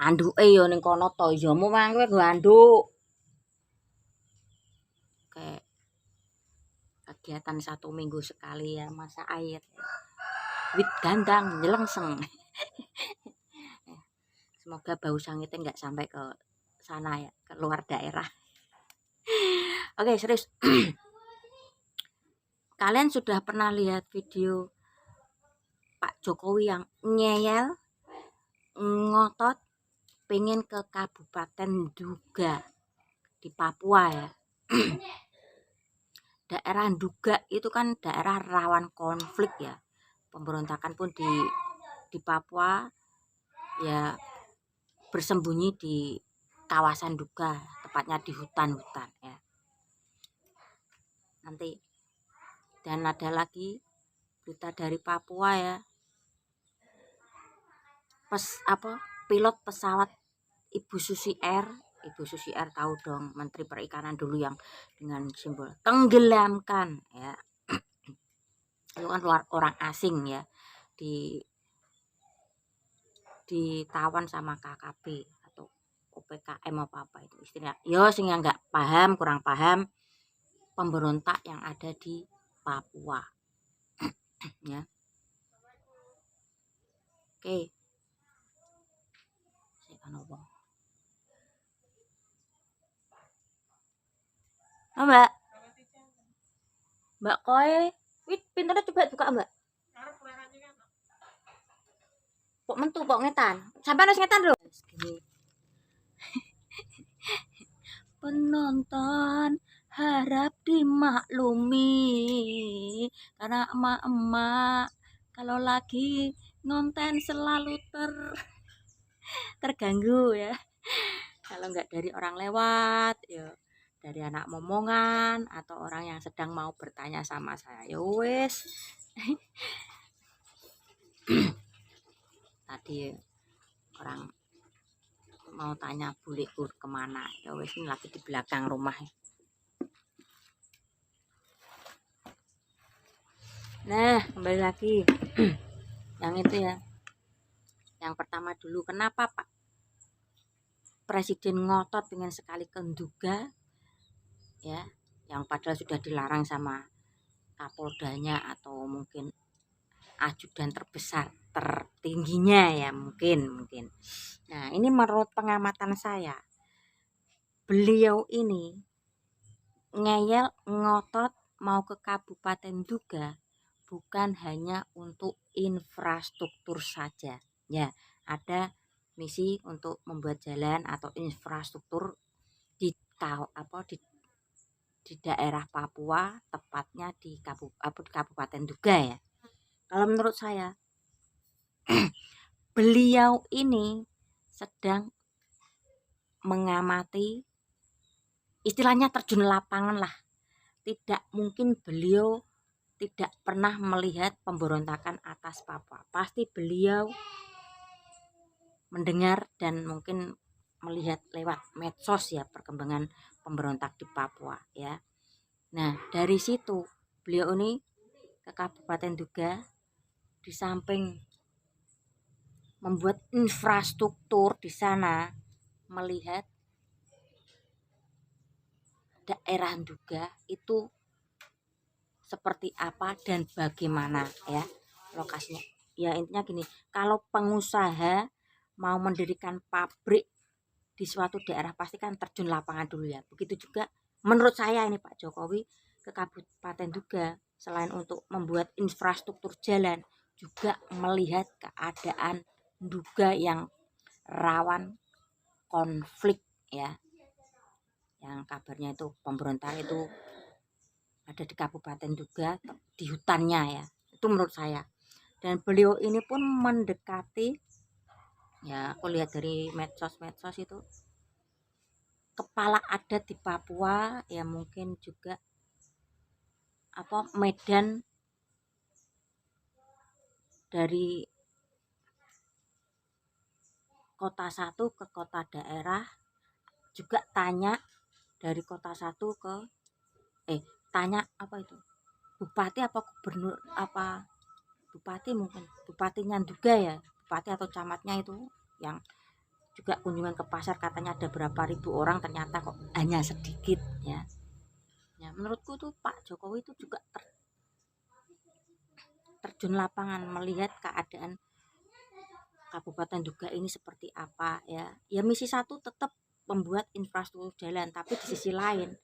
Anduke ya ning kono to, ya mu mang kowe nggo anduk. Kayak kegiatan 1 minggu sekali ya masak air. Wit gandang nyelengseng. Semoga bau sangitnya nggak sampai ke sana ya, ke luar daerah. Oke, serius. Kalian sudah pernah lihat video Pak Jokowi yang ngeyel, ngotot, pengen ke Kabupaten Nduga di Papua ya. Daerah Nduga itu kan daerah rawan konflik ya. Pemberontakan pun di Papua ya bersembunyi di kawasan Nduga, tepatnya di hutan-hutan ya. Nanti dan ada lagi berita dari Papua ya. Pilot pesawat Ibu Susi Air tahu dong, Menteri Perikanan dulu yang dengan simbol tenggelamkan ya. Itu kan orang asing ya, ditawan sama KKP atau OPKM apa itu istilah. Yo sing yang nggak paham, kurang paham, pemberontak yang ada di Papua. Ya. Oke. Mbak. Mbak Koe, wih pinternya coba buka Mbak. Kok mentu kok ngetan. Sampai harus ngetan loh. Penonton harap dimaklumi karena emak-emak kalau lagi ngonten selalu terganggu ya. Kalau nggak dari orang lewat ya dari anak momongan atau orang yang sedang mau bertanya sama saya. Ya wes. Tadi orang mau tanya buleku kemana. Ya wes ini lagi di belakang rumah. Nah, kembali lagi. Yang itu ya. Yang pertama dulu, kenapa Pak Presiden ngotot pengen sekali ke Nduga ya, yang padahal sudah dilarang sama Kapoldanya atau mungkin ajudan terbesar tertingginya ya mungkin. Nah, ini menurut pengamatan saya, beliau ini ngeyel ngotot mau ke Kabupaten Nduga bukan hanya untuk infrastruktur saja ya, ada misi untuk membuat jalan atau infrastruktur di daerah Papua, tepatnya di Kabupaten Nduga ya. Kalau menurut saya beliau ini sedang mengamati, istilahnya terjun lapangan lah. Tidak mungkin beliau tidak pernah melihat pemberontakan atas Papua. Pasti beliau mendengar dan mungkin melihat lewat medsos ya perkembangan pemberontak di Papua ya. Nah, dari situ beliau ini ke Kabupaten Nduga, di samping membuat infrastruktur di sana, melihat daerah Nduga itu seperti apa dan bagaimana ya lokasinya. Ya intinya gini, kalau pengusaha mau mendirikan pabrik di suatu daerah pasti kan terjun lapangan dulu ya. Begitu juga menurut saya ini Pak Jokowi ke Kabupaten Nduga selain untuk membuat infrastruktur jalan, juga melihat keadaan Nduga yang rawan konflik ya. Yang kabarnya itu pemberontak itu ada di Kabupaten Nduga, di hutannya ya. Itu menurut saya. Dan beliau ini pun mendekati ya, aku lihat dari medsos itu, kepala adat di Papua ya, mungkin juga Medan, dari kota satu ke kota daerah, juga tanya dari kota satu ke tanya bupati apa gubernur apa bupati, mungkin bupatinya Nduga ya, bupati atau camatnya itu yang juga kunjungan ke pasar katanya ada berapa ribu orang, ternyata kok hanya sedikit ya. Ya menurutku tuh Pak Jokowi itu juga terjun lapangan melihat keadaan Kabupaten Duga ini seperti apa ya. Ya misi satu tetap membuat infrastruktur jalan, tapi di sisi lain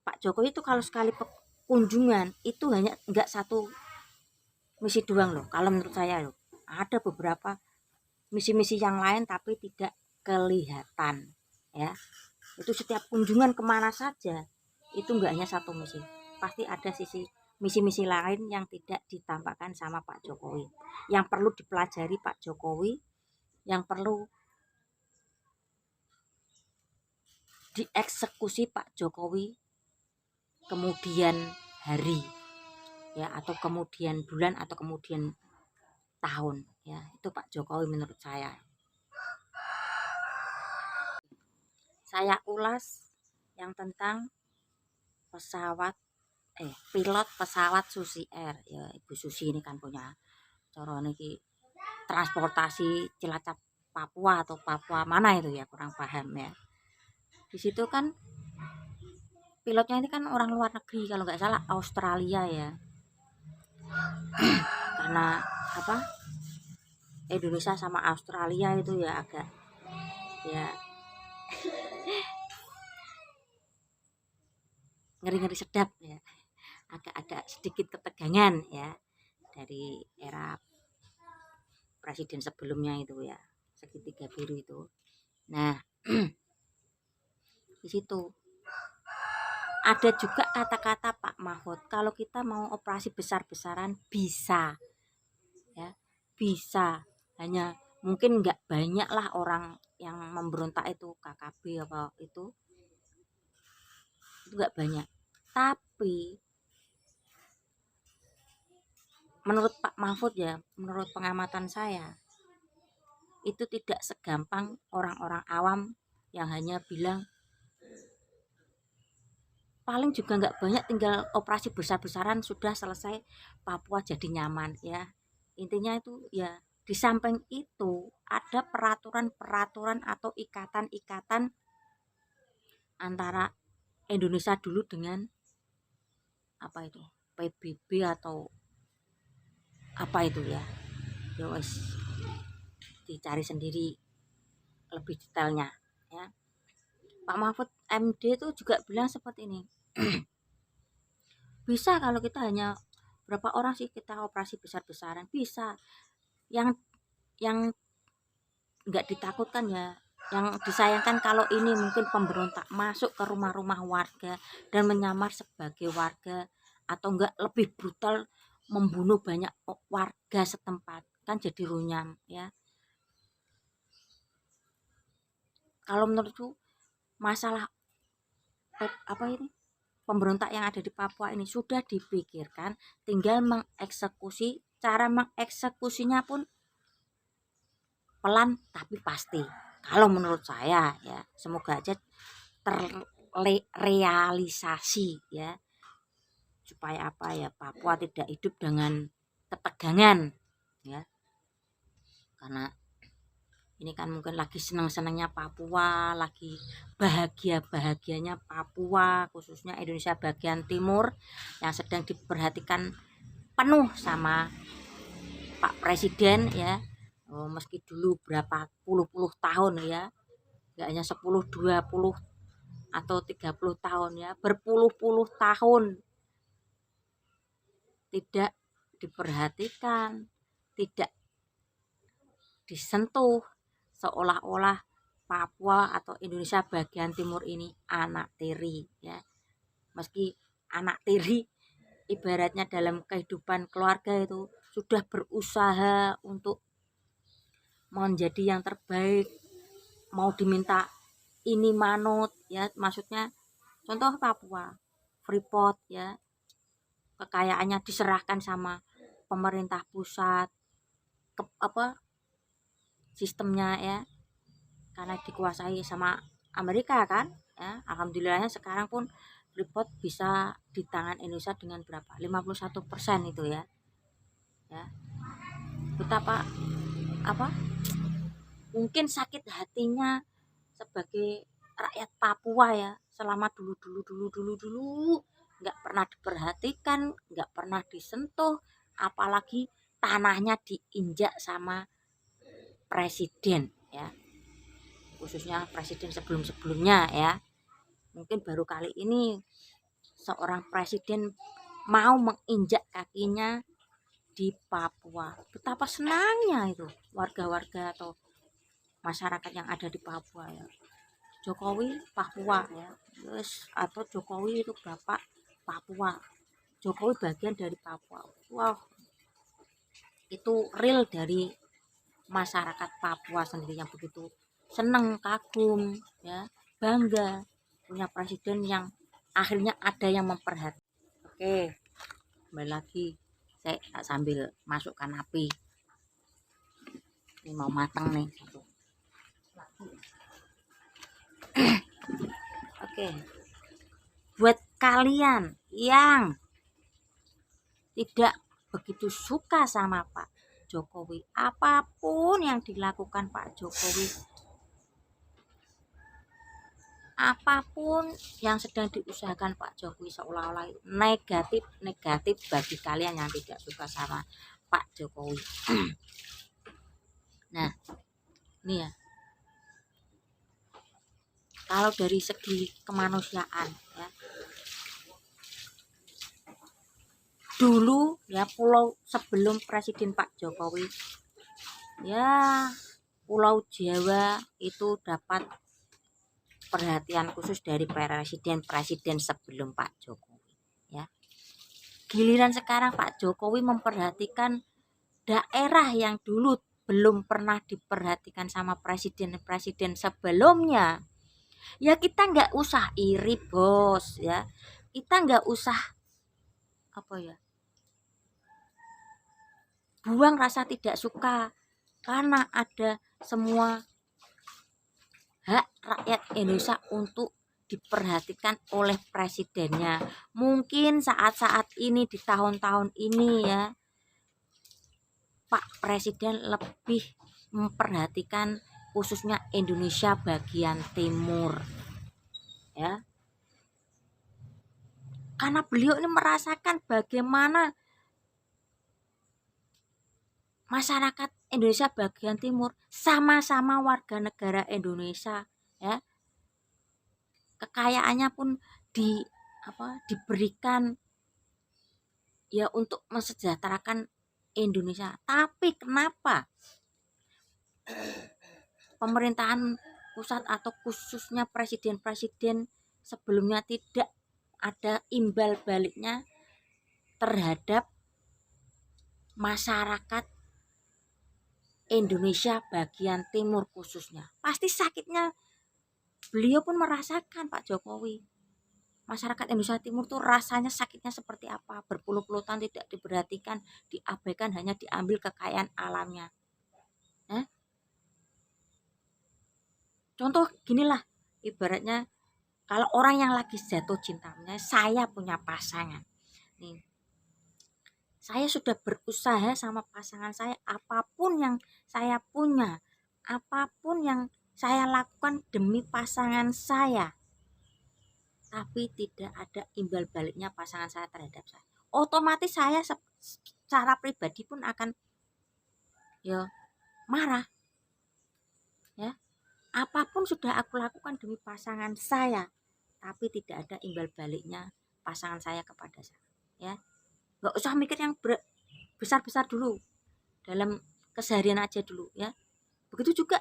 Pak Jokowi itu kalau sekali kunjungan itu hanya enggak satu misi doang loh. Kalau menurut saya loh, ada beberapa misi-misi yang lain tapi tidak kelihatan ya. Itu setiap kunjungan kemana saja itu enggak hanya satu misi, pasti ada sisi misi-misi lain yang tidak ditampakkan sama Pak Jokowi, yang perlu dipelajari Pak Jokowi, yang perlu dieksekusi Pak Jokowi kemudian hari ya, atau kemudian bulan, atau kemudian tahun ya. Itu Pak Jokowi menurut saya ulas yang tentang pesawat pilot pesawat Susi Air ya. Ibu Susi ini kan punya cara niki transportasi Cilacap Papua atau Papua mana itu ya, kurang paham ya. Di situ kan pilotnya ini kan orang luar negeri, kalau nggak salah Australia ya. Karena apa, Indonesia sama Australia itu ya agak ya ngeri-ngeri sedap ya, agak ada sedikit ketegangan ya dari era presiden sebelumnya itu ya, segitiga biru itu. Nah di situ ada juga kata-kata Pak Mahfud, kalau kita mau operasi besar-besaran bisa ya, bisa, hanya mungkin nggak banyak lah orang yang memberontak itu KKB apa itu nggak banyak, tapi menurut Pak Mahfud ya, menurut pengamatan saya itu tidak segampang orang-orang awam yang hanya bilang paling juga nggak banyak, tinggal operasi besar-besaran sudah selesai, Papua jadi nyaman ya. Intinya itu ya, di samping itu ada peraturan-peraturan atau ikatan-ikatan antara Indonesia dulu dengan apa itu PBB atau apa itu ya. Ya wes dicari sendiri lebih detailnya ya. Pak Mahfud MD itu juga bilang seperti ini. Bisa kalau kita hanya berapa orang sih kita operasi besar-besaran, bisa. Yang nggak ditakutkan ya, yang disayangkan kalau ini mungkin pemberontak masuk ke rumah-rumah warga dan menyamar sebagai warga, atau enggak lebih brutal membunuh banyak warga setempat, kan jadi runyam ya. Kalau menurutku masalah apa ini pemberontak yang ada di Papua ini sudah dipikirkan, tinggal mengeksekusi. Cara mengeksekusinya pun pelan tapi pasti. Kalau menurut saya ya, semoga aja terrealisasi ya, supaya apa ya, Papua tidak hidup dengan ketegangan ya. Karena ini kan mungkin lagi senang-senangnya Papua, lagi bahagia-bahagianya Papua, khususnya Indonesia bagian timur yang sedang diperhatikan penuh sama Pak Presiden ya. Meski dulu berapa puluh tahun ya, nggak hanya 10, 20 atau 30 tahun ya, berpuluh-puluh tahun tidak diperhatikan, tidak disentuh, seolah-olah Papua atau Indonesia bagian timur ini anak tiri ya. Meski anak tiri ibaratnya dalam kehidupan keluarga itu sudah berusaha untuk menjadi yang terbaik, mau diminta ini manut ya, maksudnya contoh Papua, Freeport ya, kekayaannya diserahkan sama pemerintah pusat, sistemnya ya, karena dikuasai sama Amerika kan ya. Alhamdulillahnya sekarang pun Freeport bisa di tangan Indonesia dengan berapa 51% itu ya. Ya betapa apa mungkin sakit hatinya sebagai rakyat Papua ya, selama dulu nggak pernah diperhatikan, nggak pernah disentuh, apalagi tanahnya diinjak sama presiden ya, khususnya presiden sebelum-sebelumnya ya. Mungkin baru kali ini seorang presiden mau menginjak kakinya di Papua. Betapa senangnya itu warga-warga atau masyarakat yang ada di Papua ya. Jokowi Papua ya, yes, atau Jokowi itu Bapak Papua. Jokowi bagian dari Papua. Wow, itu real dari masyarakat Papua sendiri yang begitu seneng, kagum, ya, bangga punya presiden yang akhirnya ada yang memperhatikan. Oke, kembali lagi saya sambil masukkan api. Ini mau matang nih satu. Oke, buat kalian yang tidak begitu suka sama Pak Jokowi, apapun yang dilakukan Pak Jokowi, apapun yang sedang diusahakan Pak Jokowi seolah-olah negatif bagi kalian yang tidak suka sama Pak Jokowi. Nah, ini ya, kalau dari segi kemanusiaan ya, dulu ya pulau sebelum presiden Pak Jokowi ya, Pulau Jawa itu dapat perhatian khusus dari presiden sebelum Pak Jokowi ya. Giliran sekarang Pak Jokowi memperhatikan daerah yang dulu belum pernah diperhatikan sama presiden sebelumnya. Ya kita nggak usah iri bos ya, kita nggak usah apa ya, buang rasa tidak suka, karena ada semua hak rakyat Indonesia untuk diperhatikan oleh presidennya. Mungkin saat-saat ini di tahun-tahun ini ya, Pak Presiden lebih memperhatikan khususnya Indonesia bagian timur ya, karena beliau ini merasakan bagaimana masyarakat Indonesia bagian timur sama-sama warga negara Indonesia ya, kekayaannya pun diberikan ya untuk mensejahterakan Indonesia. Tapi kenapa pemerintahan pusat atau khususnya presiden-presiden sebelumnya tidak ada imbal baliknya terhadap masyarakat Indonesia bagian timur khususnya? Pasti sakitnya beliau pun merasakan Pak Jokowi. Masyarakat Indonesia Timur tuh rasanya sakitnya seperti apa, berpuluh-puluh tahun tidak diperhatikan, diabaikan, hanya diambil kekayaan alamnya. Contoh ginilah, ibaratnya kalau orang yang lagi jatuh cintanya, saya punya pasangan nih, saya sudah berusaha sama pasangan saya, apapun yang saya punya, apapun yang saya lakukan demi pasangan saya, tapi tidak ada imbal baliknya pasangan saya terhadap saya, otomatis saya secara pribadi pun akan ya marah ya. Apapun sudah aku lakukan demi pasangan saya, tapi tidak ada imbal baliknya pasangan saya kepada saya ya. Nggak usah mikir yang besar-besar dulu, dalam keseharian aja dulu ya. Begitu juga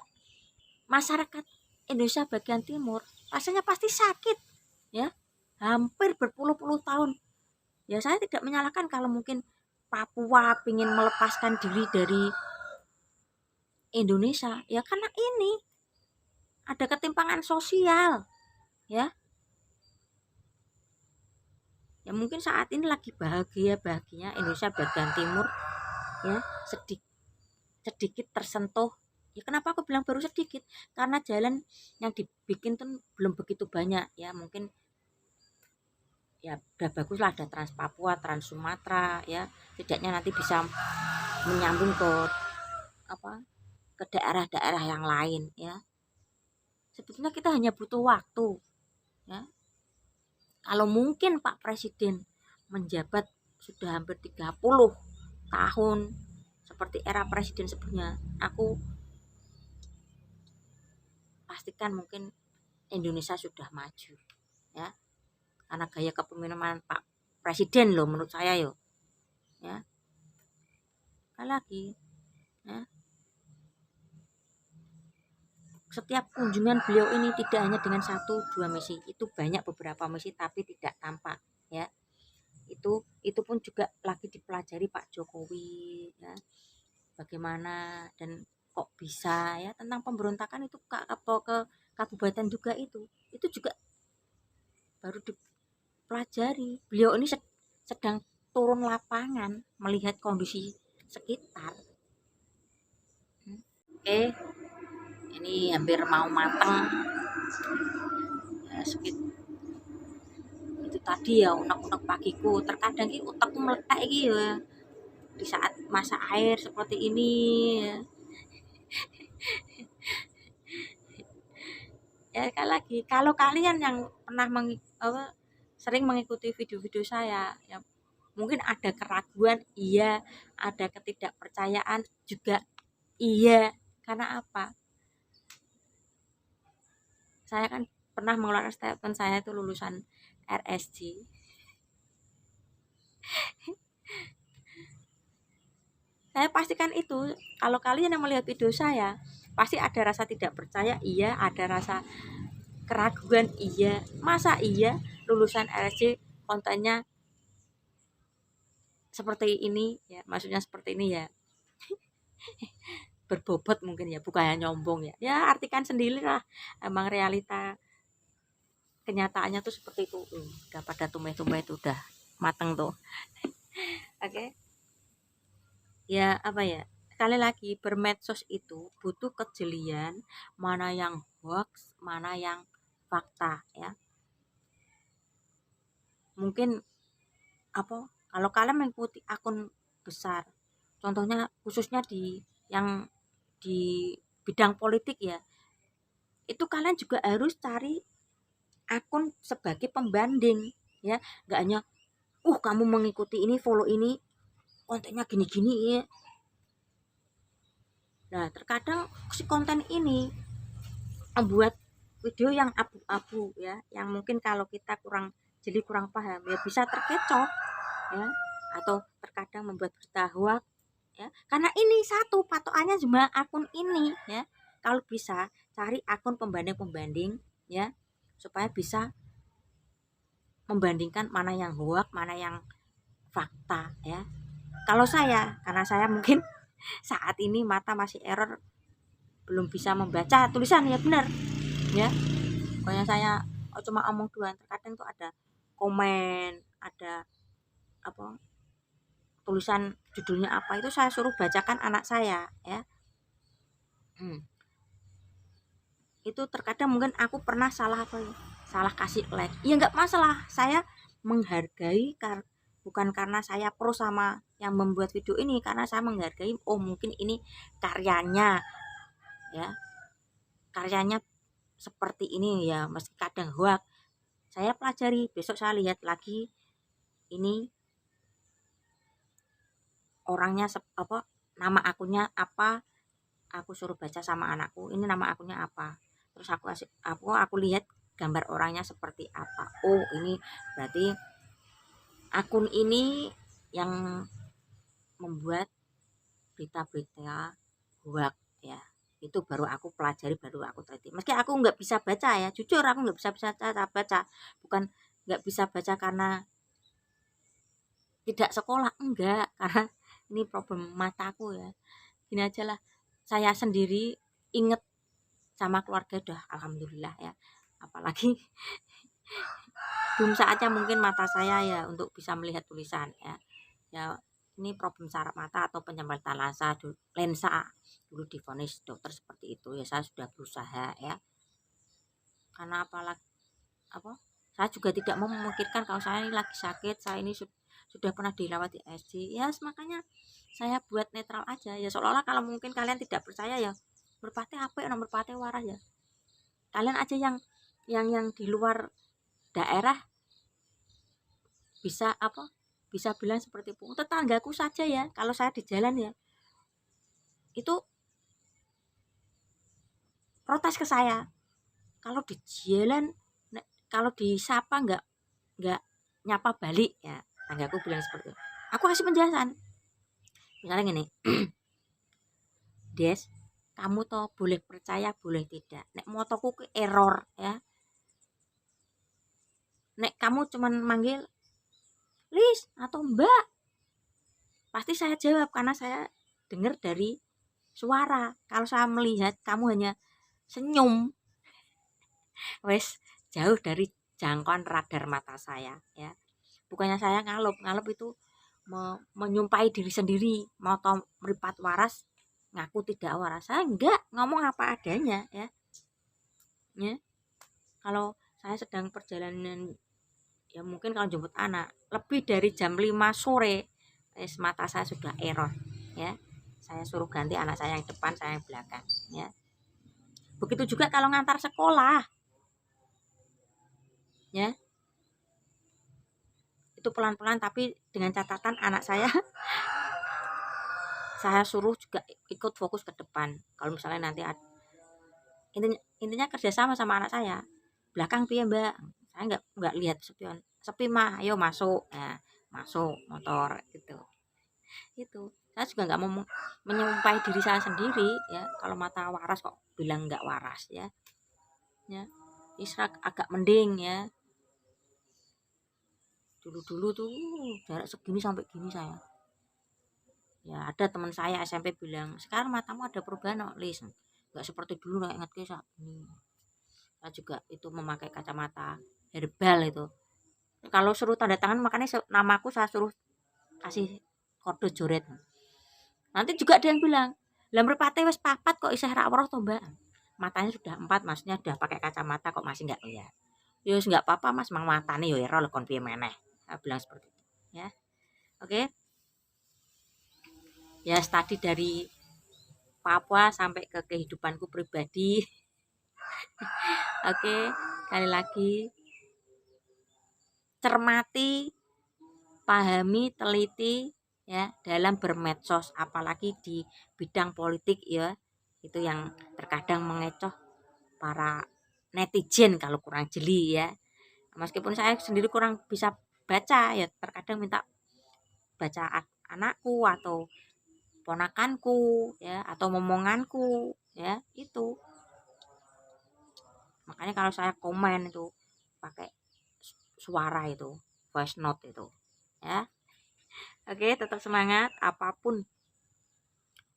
masyarakat Indonesia bagian timur, rasanya pasti sakit ya, hampir berpuluh-puluh tahun ya. Saya tidak menyalahkan kalau mungkin Papua ingin melepaskan diri dari Indonesia ya, karena ini ada ketimpangan sosial ya. Ya mungkin saat ini lagi bahagia Indonesia bagian timur ya, sedikit tersentuh ya. Kenapa aku bilang baru sedikit? Karena jalan yang dibikin tuh belum begitu banyak ya. Mungkin ya udah bagus lah, ada Trans Papua, Trans Sumatera ya, setidaknya nanti bisa menyambung ke ke daerah-daerah yang lain ya. Sebetulnya kita hanya butuh waktu ya. Kalau mungkin Pak Presiden menjabat sudah hampir 30 tahun seperti era presiden sebelumnya, aku pastikan mungkin Indonesia sudah maju ya. Karena gaya kepemimpinan Pak Presiden loh menurut saya yo ya. Sekali lagi ya, setiap kunjungan beliau ini tidak hanya dengan 1-2 misi, itu banyak beberapa misi tapi tidak tampak ya. Itu pun juga lagi dipelajari Pak Jokowi ya, bagaimana dan kok bisa ya, tentang pemberontakan itu ke kabupaten juga itu juga baru dipelajari. Beliau ini sedang turun lapangan melihat kondisi sekitar. Oke, ini hampir mau matang ya, itu tadi ya unek-unek pagiku. Terkadang ki otakku meletak iki ya di saat masa air seperti ini ya. Ya sekali lagi, kalau kalian yang pernah sering mengikuti video-video saya ya, mungkin ada keraguan, iya, ada ketidakpercayaan juga, iya. Karena apa? Saya kan pernah mengeluarkan statement saya itu lulusan RSJ. Saya pastikan itu, kalau kalian yang melihat video saya, pasti ada rasa tidak percaya, iya, ada rasa keraguan, iya. Masa iya lulusan RSJ kontennya seperti ini ya, maksudnya seperti ini ya. Berbobot mungkin ya, bukannya nyombong ya. Ya artikan sendiri lah, emang realita kenyataannya tuh seperti itu. Udah pada tumeh-tumeh itu udah mateng tuh. Oke. Ya apa ya? Sekali lagi, bermedsos itu butuh kejelian mana yang hoax, mana yang fakta ya. Mungkin apa? Kalau kalian mengikuti akun besar, contohnya khususnya yang di bidang politik ya, itu kalian juga harus cari akun sebagai pembanding ya, nggak hanya kamu mengikuti ini, follow ini, kontennya gini-gini ya. Nah terkadang si konten ini membuat video yang abu-abu ya, yang mungkin kalau kita kurang paham ya bisa terkecoh ya, atau terkadang membuat berita hoax ya. Karena ini satu patokannya cuma akun ini ya. Kalau bisa cari akun pembanding ya, supaya bisa membandingkan mana yang hoax, mana yang fakta ya. Kalau karena saya mungkin saat ini mata masih error, belum bisa membaca tulisan ya, benar ya. Pokoknya saya cuma omong doang, terkadang tuh ada komen, ada apa tulisan judulnya apa, itu saya suruh bacakan anak saya ya. Itu terkadang mungkin aku pernah salah salah kasih like ya, nggak masalah, saya menghargai bukan karena saya pro sama yang membuat video ini, karena saya menghargai mungkin ini karyanya ya, karyanya seperti ini ya, meski kadang hoax. Saya pelajari, besok saya lihat lagi ini orangnya nama akunnya apa, aku suruh baca sama anakku, ini nama akunnya apa, terus aku lihat gambar orangnya seperti apa. Ini berarti akun ini yang membuat berita-berita hoax ya. Itu baru aku pelajari, baru aku teliti. Meski aku nggak bisa baca ya, jujur aku nggak bisa baca. Bukan nggak bisa baca karena tidak sekolah, enggak, karena ini problem mataku ya. Gini aja lah, saya sendiri inget sama keluarga udah alhamdulillah ya. Apalagi belum saatnya mungkin mata saya ya untuk bisa melihat tulisan ya. Ya ini problem saraf mata atau penyambatan lensa dulu divonis dokter seperti itu ya. Saya sudah berusaha ya, karena saya juga tidak mau memikirkan kalau saya ini lagi sakit, saya ini sudah pernah dirawat di SC ya, makanya saya buat netral aja ya, seolah-olah kalau mungkin kalian tidak percaya ya merpati apa ya, merpati waras ya. Kalian aja yang di luar daerah bisa apa, bisa bilang seperti itu. Tetanggaku saja ya, kalau saya di jalan ya itu protes ke saya. Kalau di jalan, kalau disapa nggak nyapa balik ya, tanggaku bilang seperti itu. Aku kasih penjelasan. Misalnya gini, Des, kamu toh boleh percaya boleh tidak. Nek motoku ke error ya. Nek kamu cuman manggil Lis atau Mbak, pasti saya jawab karena saya dengar dari suara. Kalau saya melihat kamu hanya senyum, wes jauh dari jangkauan radar mata saya ya. Bukannya saya ngalup itu menyumpai diri sendiri, mau tau meripat waras ngaku tidak waras. Saya enggak, ngomong apa adanya ya. Kalau saya sedang perjalanan ya, mungkin kalau jemput anak lebih dari jam 5 sore, mata saya sudah error ya. Saya suruh ganti anak saya yang depan, saya yang belakang ya. Begitu juga kalau ngantar sekolah ya, itu pelan-pelan tapi dengan catatan anak saya suruh juga ikut fokus ke depan. Kalau misalnya nanti intinya kerjasama sama anak saya. Belakang piye Mbak, saya nggak lihat spion, sepi mah ayo masuk ya, masuk motor gitu. Itu saya juga nggak mau menyumpahi diri saya sendiri ya. Kalau mata waras kok bilang nggak waras ya. Israk agak mending ya. Dulu tuh jarak segini sampai gini saya. Ya ada teman saya SMP bilang, sekarang matamu ada perubahan kok Lis, nggak seperti dulu lah, ingat kisah ini. Saya juga itu memakai kacamata herbal itu. Kalau suruh tanda tangan makanya namaku saya suruh kasih kode joret. Nanti juga ada yang bilang, lah merpati wis papat kok isih ra weruh to Mbak. Matanya sudah 4, maksudnya sudah pakai kacamata kok masih nggak lihat. Ya wis nggak apa-apa Mas, mang matane ya ero kon piye meneh. Saya bilang seperti itu ya. Oke. Ya tadi dari Papua sampai ke kehidupanku pribadi. Oke, kali lagi cermati, pahami, teliti ya dalam bermedsos, apalagi di bidang politik ya. Itu yang terkadang mengecoh para netizen kalau kurang jeli ya. Meskipun saya sendiri kurang bisa baca ya, terkadang minta baca anakku atau ponakanku ya, atau momonganku ya, itu. Makanya kalau saya komen itu pakai suara itu, voice note itu ya. Oke, tetap semangat apapun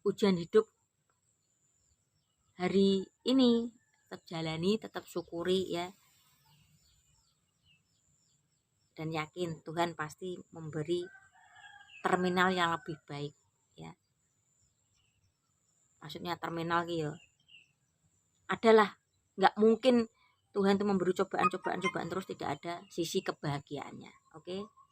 ujian hidup hari ini, tetap jalani, tetap syukuri ya, dan yakin Tuhan pasti memberi terminal yang lebih baik ya. Maksudnya terminal gitu adalah nggak mungkin Tuhan itu memberi cobaan terus tidak ada sisi kebahagiaannya. Oke.